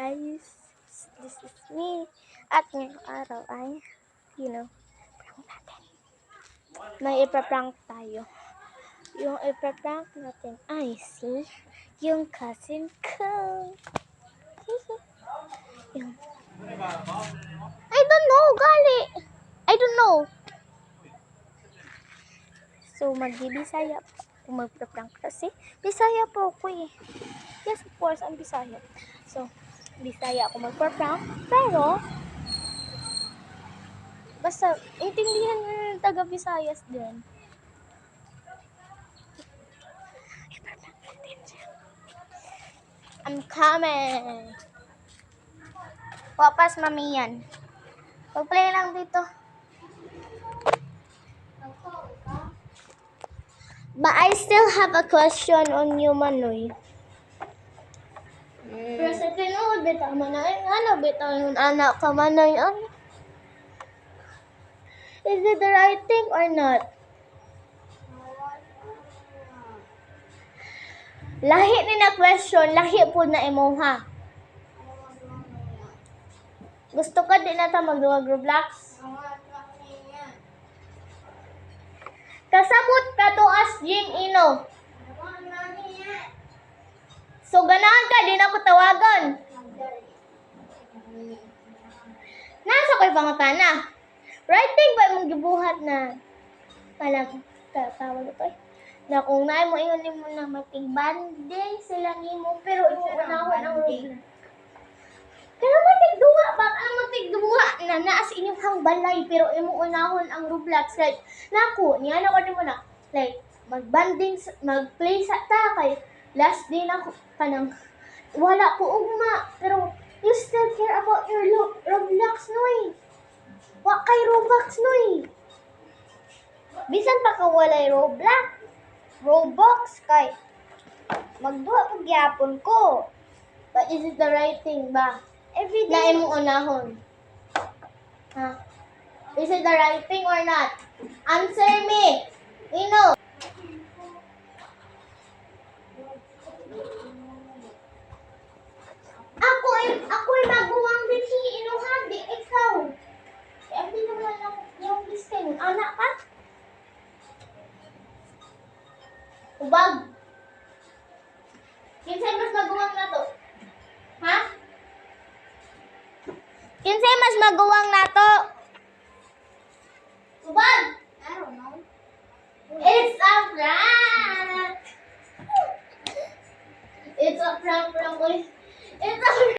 guys, this is me. At ngayong araw ay, prank natin. May ipaprank tayo. Yung ipaprank natin ay yung cousin ko. Yung, I don't know, gali. I don't know. So, mag-Bisaya po. Kung magpaprank kasi, Bisaya po ako eh. Yes, of course, I'm Bisaya. So, Bisaya ako magpaprank. Pero, basta, intindihan nyo yung taga-Visayas din. Ipaprank natin siya. I'm coming! Wapas, mami yan. Pag-play lang dito. But I still have a question on you, Manoy. Pero sa tinood, bitaw mo na ano, bitaw yung anak ka, Manoy. Is it the right thing or not? Lahi ni na question, lahi po na imuha. Gusto ka din na ta magduwag Roblox? Kasabot ka to as Jim Ino. So ganahan ka, din ako tawagan. Nasa ko'y pangutana. Right thing ba mong gibuhat na palang tawag ito eh? Na kung naay mo ingon mo na matig-banding sila nimo pero iunahon ang Roblox. Pero matig-duwa ba? Ang matig-duwa na naas inyong hangbalay pero imuunahon ang Roblox. Like, naku, niya na mo na. Like, mag-banding, mag-play sa ta kay last day na ko kanang wala ko ugma pero you still care about your Roblox noy. Wa kay Roblox noy. Bisan pa ka walay Roblox kay magduwa pag gyapon ko. But is it the right thing ba? Every day na imong unahon. Ha? Is it the right thing or not? Answer me. Ino. Ako'y maguwang din si Inuhan, di ikaw. Hindi naman lang yung listing. Anak ka? Ubag. Kinsay mas maguwang na to? Ha? Kinsay mas maguwang na to? Ubag. I don't know. It's a prank. It's a prank, boy. It's a